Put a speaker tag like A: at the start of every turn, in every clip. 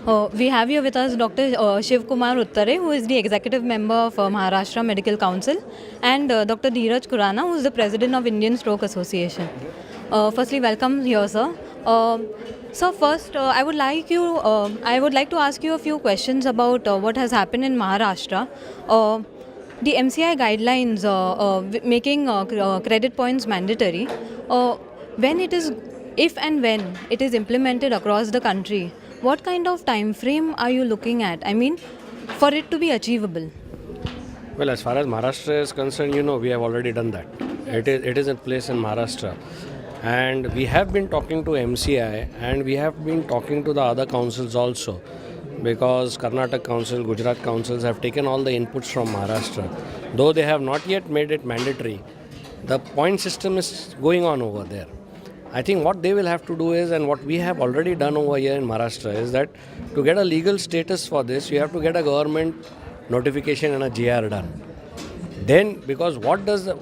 A: We have here with us Dr. Shivkumar Utture, who is the executive member of Maharashtra Medical Council, and Dr. Dheeraj Khurrana, who is the president of Indian Stroke Association. Firstly, welcome here, sir. So first, I would like to ask you a few questions about what has happened in Maharashtra. The MCI guidelines making credit points mandatory. When it is, if and when it is implemented across the country, what kind of time frame are you looking at? I mean, for it to be achievable.
B: Well, as far as Maharashtra is concerned, we have already done that. It is in place in Maharashtra. And we have been talking to MCI and we have been talking to the other councils also, because Karnataka Council, Gujarat councils have taken all the inputs from Maharashtra. Though they have not yet made it mandatory, the point system is going on over there. I think what they will have to do is, and what we have already done over here in Maharashtra, is that to get a legal status for this, you have to get a government notification and a GR done. Then, because what is the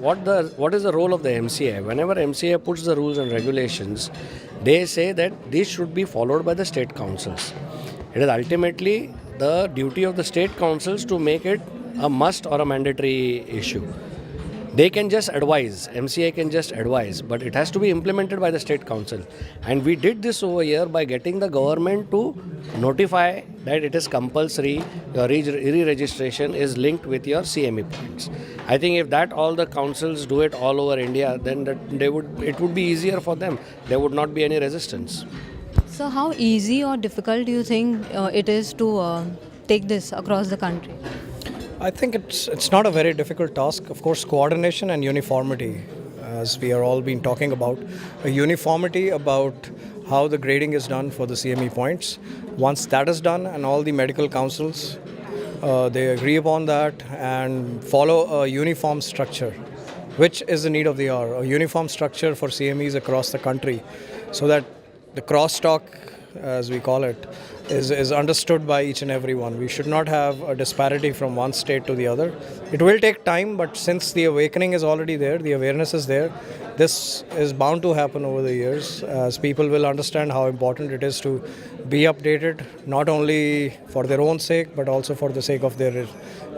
B: role of the MCA? Whenever MCA puts the rules and regulations, they say that this should be followed by the state councils. It is ultimately the duty of the state councils to make it a must or a mandatory issue. They can just advise, MCA can just advise, but it has to be implemented by the state council. And we did this over here by getting the government to notify that it is compulsory, your re-registration is linked with your CME points. I think if that all the councils do it all over India, then it would be easier for them. There would not be any resistance.
A: So, how easy or difficult do you think it is to take this across the country?
C: I think it's not a very difficult task. Of course, coordination and uniformity, as we are all been talking about, a uniformity about how the grading is done for the CME points. Once that is done and all the medical councils, they agree upon that and follow a uniform structure, which is the need of the hour, a uniform structure for CMEs across the country, so that the crosstalk, as we call it, is understood by each and every one. We should not have a disparity from one state to the other. It will take time, but since the awakening is already there, the awareness is there, this is bound to happen over the years, as people will understand how important it is to be updated, not only for their own sake, but also for the sake of their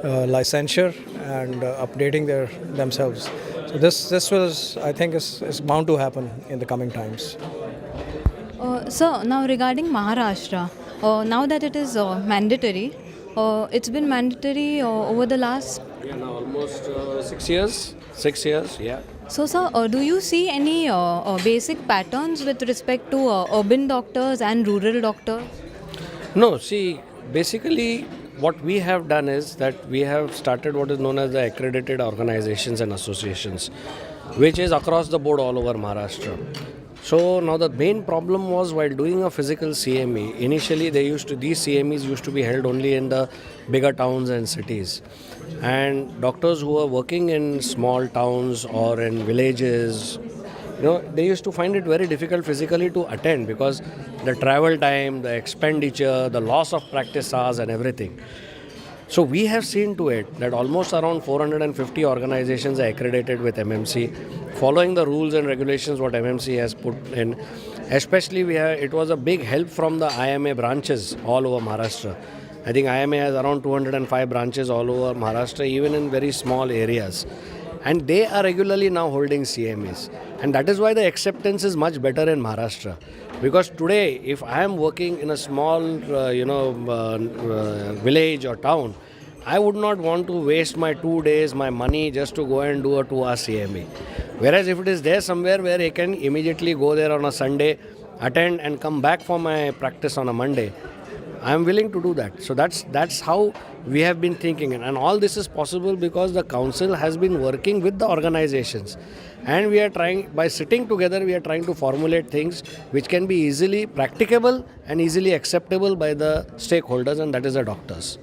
C: licensure and updating themselves. So this was, I think, is bound to happen in the coming times.
A: Sir, now regarding Maharashtra, now that it is mandatory, it's been mandatory over the last...
B: Yeah, now almost 6 years. 6 years, yeah.
A: So, sir, do you see any basic patterns with respect to urban doctors and rural doctors?
B: No, see, basically what we have done is that we have started what is known as the accredited organizations and associations, which is across the board all over Maharashtra. So now the main problem was while doing a physical CME, initially these CMEs used to be held only in the bigger towns and cities. And doctors who were working in small towns or in villages, they used to find it very difficult physically to attend because the travel time, the expenditure, the loss of practice hours and everything. So we have seen to it that almost around 450 organizations are accredited with MMC, following the rules and regulations what MMC has put in. Especially it was a big help from the IMA branches all over Maharashtra. I think IMA has around 205 branches all over Maharashtra, even in very small areas. And they are regularly now holding CMEs. And that is why the acceptance is much better in Maharashtra. Because today, if I am working in a small, village or town, I would not want to waste my 2 days, my money just to go and do a 2-hour CME. Whereas if it is there somewhere where I can immediately go there on a Sunday, attend and come back for my practice on a Monday, I am willing to do that. So that's how we have been thinking. And all this is possible because the council has been working with the organizations. And we are trying, by sitting together, we are trying to formulate things which can be easily practicable and easily acceptable by the stakeholders, and that is the doctors.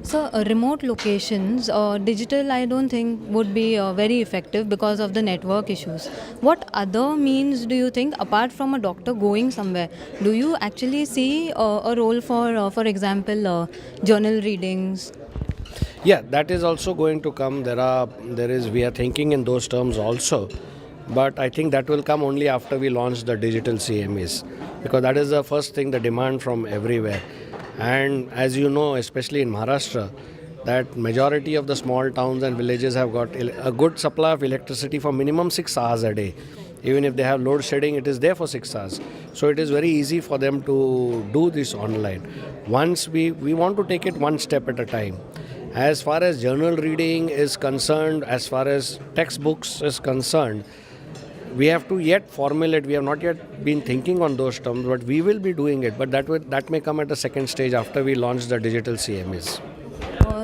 A: So, remote locations, digital I don't think would be very effective because of the network issues. What other means do you think, apart from a doctor going somewhere, do you actually see a role for example, journal readings?
B: Yeah, that is also going to come. We are thinking in those terms also. But I think that will come only after we launch the digital CMEs, because that is the first thing, the demand from everywhere. And as you know, especially in Maharashtra, that majority of the small towns and villages have got a good supply of electricity for minimum 6 hours a day. Even if they have load shedding, it is there for 6 hours. So it is very easy for them to do this online. Once we want to take it one step at a time. As far as journal reading is concerned, as far as textbooks is concerned, we have to yet formulate. We have not yet been thinking on those terms, but we will be doing it. But that may come at a second stage after we launch the digital CMEs.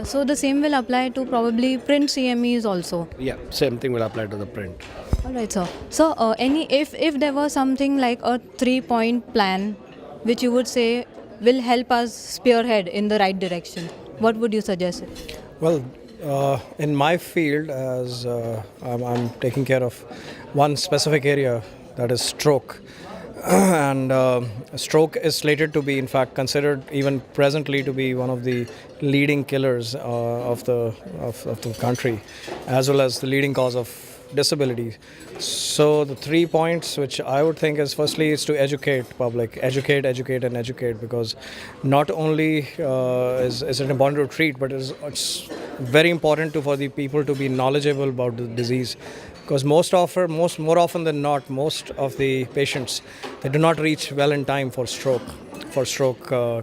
A: So the same will apply to probably print CMEs also.
B: Yeah, same thing will apply to the print.
A: All right, sir. So, if there was something like a 3-point plan, which you would say will help us spearhead in the right direction, what would you suggest?
C: Well, in my field, as I'm taking care of one specific area, that is stroke. And stroke is slated to be, in fact, considered even presently to be one of the leading killers of the country, as well as the leading cause of disability. So the 3 points which I would think is, firstly, is to educate public, educate, and educate, because not only is it important to treat, but it's very important for the people to be knowledgeable about the disease. Because more often than not, most of the patients, they do not reach well in time for stroke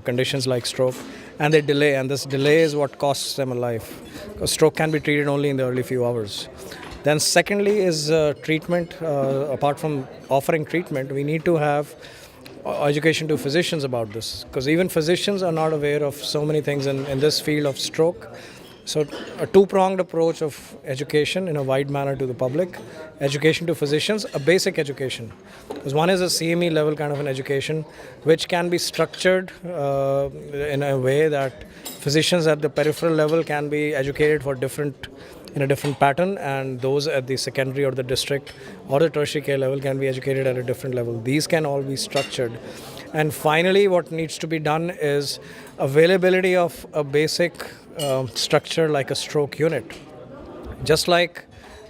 C: conditions like stroke, and they delay, and this delay is what costs them a life. Because stroke can be treated only in the early few hours. Then secondly is treatment. Apart from offering treatment, we need to have education to physicians about this, because even physicians are not aware of so many things in this field of stroke. So a two-pronged approach of education in a wide manner to the public, education to physicians, a basic education. Because one is a CME level kind of an education, which can be structured in a way that physicians at the peripheral level can be educated in a different pattern, and those at the secondary or the district or the tertiary care level can be educated at a different level. These can all be structured. And finally, what needs to be done is availability of a basic structure like a stroke unit. Just like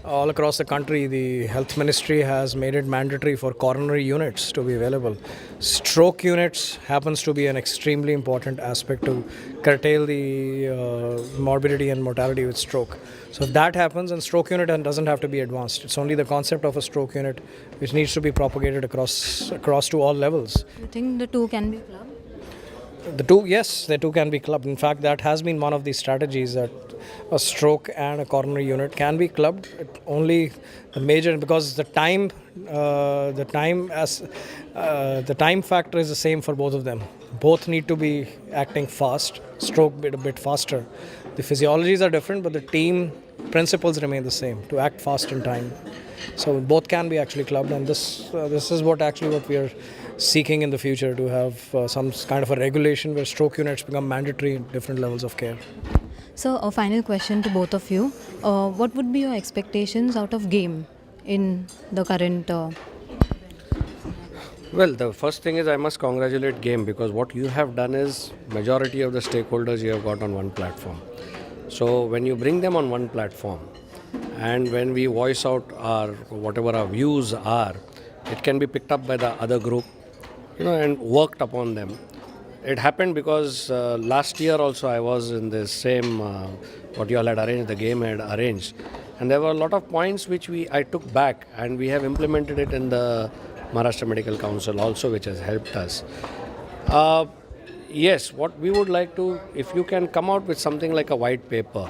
C: all across the country, the health ministry has made it mandatory for coronary units to be available. Stroke units happens to be an extremely important aspect to curtail the morbidity and mortality with stroke. So if that happens, and stroke unit doesn't have to be advanced. It's only the concept of a stroke unit which needs to be propagated across to all levels.
A: You think the two can be clubbed?
C: The two can be clubbed. In fact, that has been one of the strategies, that a stroke and a coronary unit can be clubbed. Only the major, because the time factor is the same for both of them. Both need to be acting fast. Stroke a bit faster. The physiologies are different, but the team principles remain the same, to act fast in time. So both can be actually clubbed, and this is what we are seeking in the future, to have some kind of a regulation where stroke units become mandatory in different levels of care.
A: So, a final question to both of you. What would be your expectations out of game in the current...
B: Well, the first thing is I must congratulate GAME, because what you have done is majority of the stakeholders you have got on one platform. So when you bring them on one platform, and when we voice out whatever our views are, it can be picked up by the other group, and worked upon them. It happened because last year also I was in the same what you all had arranged, the GAME had arranged, and there were a lot of points which I took back, and we have implemented it in the Maharashtra Medical Council also, which has helped us. Yes, what we would like to, if you can come out with something like a white paper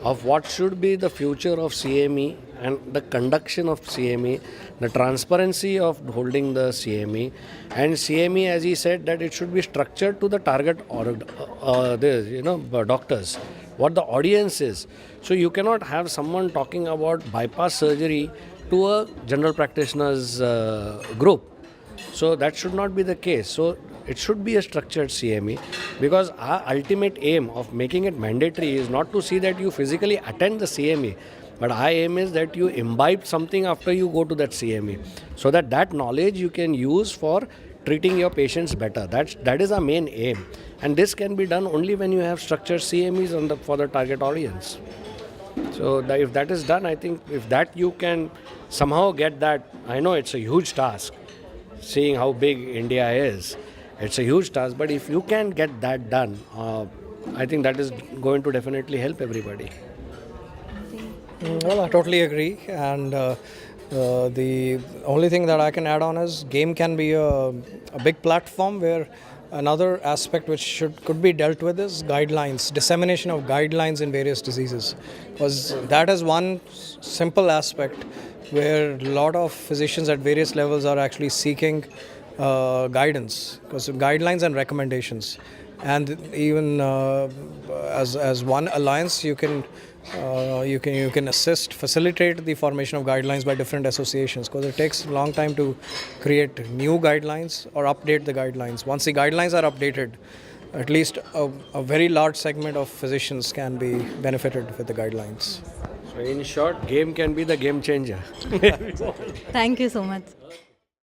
B: of what should be the future of CME and the conduction of CME, the transparency of holding the CME, and CME, as he said, that it should be structured to the target doctors, what the audience is. So you cannot have someone talking about bypass surgery to a general practitioners group. So that should not be the case. So it should be a structured CME, because our ultimate aim of making it mandatory is not to see that you physically attend the CME, but our aim is that you imbibe something after you go to that CME, so that knowledge you can use for treating your patients better. That is our main aim, and this can be done only when you have structured CMEs for the target audience. So if that is done, I think if that you can somehow get that, I know it's a huge task, seeing how big India is, It's a huge task, but if you can get that done, I think that is going to definitely help everybody.
C: Well, I totally agree. And the only thing that I can add on is game can be a big platform where another aspect which could be dealt with is guidelines, dissemination of guidelines in various diseases. Because that is one simple aspect where a lot of physicians at various levels are actually seeking guidance, because guidelines and recommendations. And even as one alliance, you can assist, facilitate the formation of guidelines by different associations, because it takes a long time to create new guidelines or update the guidelines. Once the guidelines are updated, at least a very large segment of physicians can be benefited with the guidelines.
B: So, in short, game can be the game changer.
A: Thank you so much.